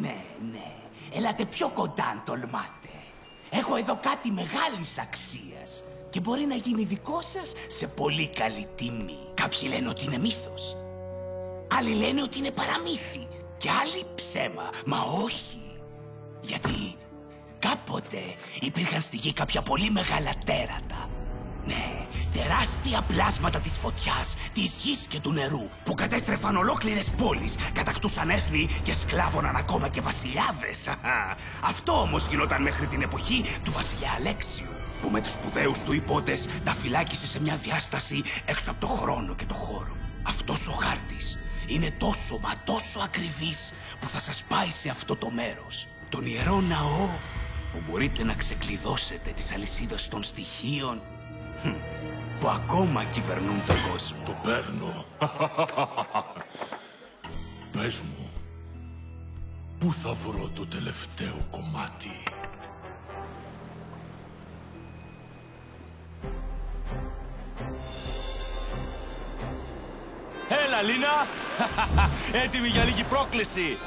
Ναι, ναι. Έλατε πιο κοντά αν τολμάτε. Έχω εδώ κάτι μεγάλης αξίας και μπορεί να γίνει δικό σας σε πολύ καλή τιμή. Κάποιοι λένε ότι είναι μύθος. Άλλοι λένε ότι είναι παραμύθι. Και άλλοι ψέμα. Μα όχι. Γιατί κάποτε υπήρχαν στη γη κάποια πολύ μεγάλα τέρατα. Ναι, τεράστια πλάσματα της φωτιάς, της γης και του νερού που κατέστρεφαν ολόκληρες πόλεις, κατακτούσαν έθνη και σκλάβωναν ακόμα και βασιλιάδες. Αυτό όμως γινόταν μέχρι την εποχή του βασιλιά Αλέξιου, που με τους σπουδαίους του υπότες τα φυλάκισε σε μια διάσταση έξω από το χρόνο και το χώρο. Αυτός ο χάρτης είναι τόσο μα τόσο ακριβής που θα σας πάει σε αυτό το μέρος, τον ιερό ναό, που μπορείτε να ξεκλειδώσετε τις αλυσίδες των στοιχείων που ακόμα κυβερνούν τον κόσμο. Το παίρνω. Πες μου, πού θα βρω το τελευταίο κομμάτι? Έλα, Λίνα! Έτοιμη για λίγη πρόκληση!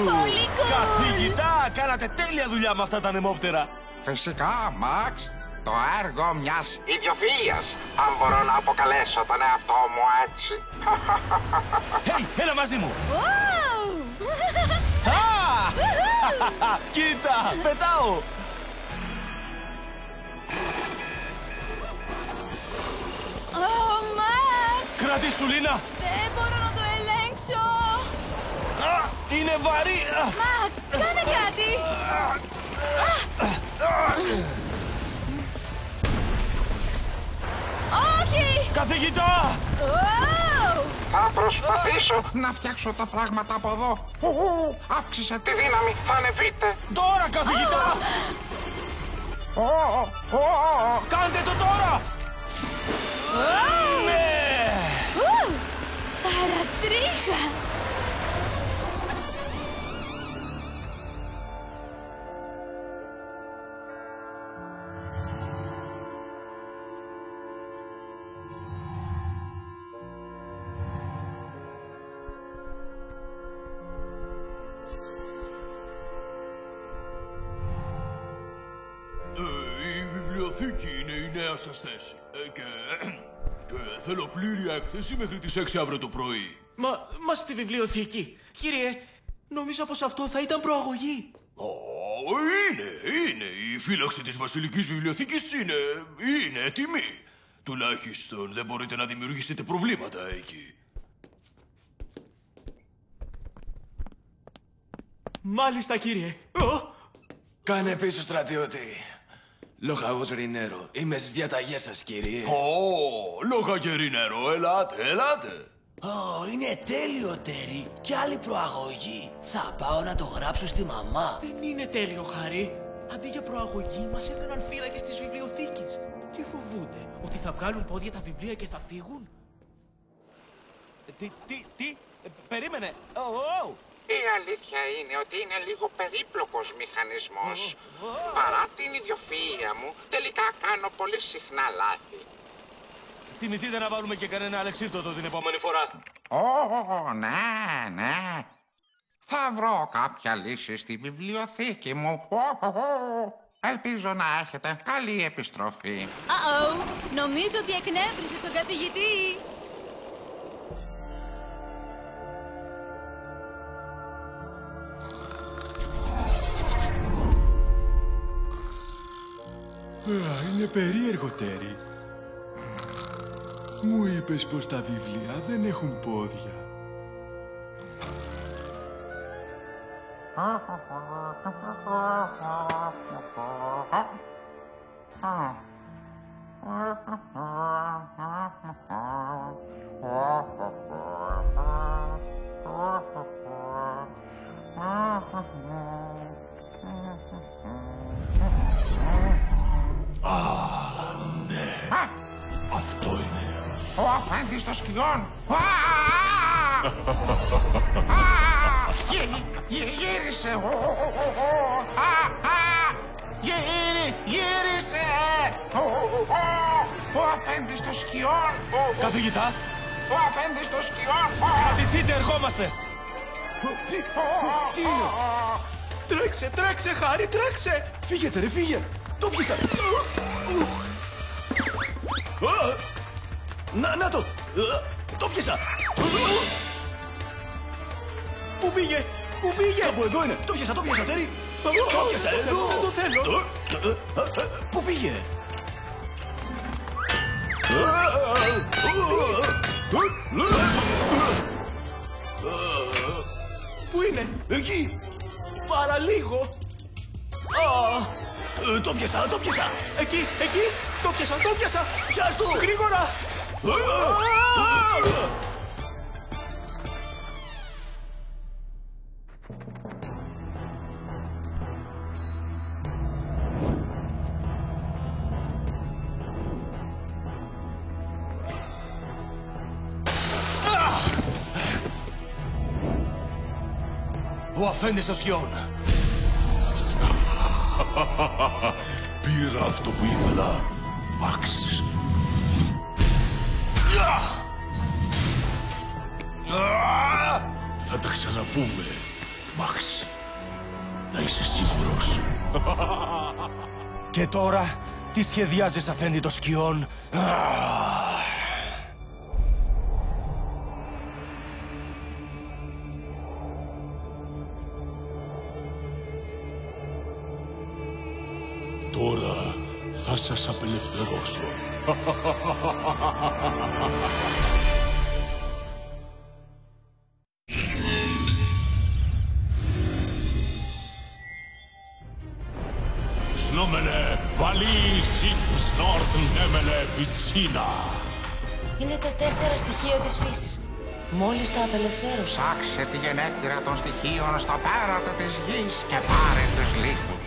Πολύ cool! Καθηγητά, κάνατε τέλεια δουλειά με αυτά τα νεμόπτερα! Φυσικά, Μαξ. Το έργο μιας ιδιοφυΐας, αν μπορώ να αποκαλέσω τον εαυτό μου έτσι. Hey, έλα μαζί μου! Wow! Κοίτα, πετάω! Oh, Max! Κρατήσου, Λίνα! Δεν μπορώ να το ελέγξω! Είναι βαρύ! Max, κάνε κάτι! Όχι! Καθηγητά! Wow! Θα προσπαθήσω να φτιάξω τα πράγματα από εδώ. Αύξησε τη δύναμη, θα ανεβείτε. Τώρα, καθηγητά! Κάντε το τώρα! Ναι! Παρατρίχα! Η βιβλιοθήκη είναι η νέα σας θέση. Και θέλω πλήρη έκθεση μέχρι τις 6 αύριο το πρωί. Μα στη βιβλιοθήκη. Κύριε, νομίζω πως αυτό θα ήταν προαγωγή. Είναι. Η φύλαξη της Βασιλικής Βιβλιοθήκης είναι έτοιμη. Τουλάχιστον δεν μπορείτε να δημιουργήσετε προβλήματα εκεί. Μάλιστα, κύριε. Κάνε πίσω, στρατιώτη. Λοχαγός Ρινέρο. Είμαι στις διαταγές σας, κύριε. Λοχαγερινέρο, ελάτε. Είναι τέλειο, Τέρι. Κι άλλη προαγωγή. Θα πάω να το γράψω στη μαμά. Δεν είναι τέλειο, Χάρη. Αντί για προαγωγή, μας έκαναν φύλακες της βιβλιοθήκης. Τι φοβούνται, ότι θα βγάλουν πόδια τα βιβλία και θα φύγουν? Τι, περίμενε. Η αλήθεια είναι ότι είναι λίγο περίπλοκος μηχανισμός. Παρά την ιδιοφυΐα μου, τελικά κάνω πολύ συχνά λάθη. Θυμηθείτε να βάλουμε και κανένα αλεξίπτωτο την επόμενη φορά. Ναι. Θα βρω κάποια λύση στη βιβλιοθήκη μου. Ελπίζω να έχετε καλή επιστροφή. Νομίζω ότι εκνεύρισε τον καθηγητή. Είναι περίεργο, Τέρι. Μου είπες πως τα βιβλία δεν έχουν πόδια. Αυτό είναι. Ο αφέντης των σκιών. Γύρισε. Γύρισε. σκιών. Καθηγητά, Ο αφέντης των σκιών. κρατηθείτε, ερχόμαστε. Τι είναι? Τρέξε, τρέξε, Χάρη, τρέξε. Φύγετε ρε, φύγε! Το πιάσα! Να το! Το πιάσα! Πού πήγε, πού πήγε? Από εδώ είναι! Το πιάσα, Τέρι! Το πιάσα, εδώ! Δεν το θέλω. Πού πήγε? Πού είναι? Εκεί! Παραλίγο. Το πιάσα! Εκεί, το πιάσα. Πιάσ' το! Γρήγορα. Ο αφέντης των σκιών! Πήρα αυτό που ήθελα, Μαξ. Θα τα ξαναπούμε, Μαξ. Να είσαι σίγουρος. Και τώρα, τι σχεδιάζεις, αφέντη των σκιών? Τώρα θα σας απελευθερώσω. Σνόμελε, βαλί, σnorten, έμελε, βιτσίνα. Είναι τα 4 στοιχεία της φύσης. Μόλις τα απελευθέρωσα. Ψάξε τη γενέτειρα των στοιχείων στα πέρατα της γης και πάρε τους λύθους.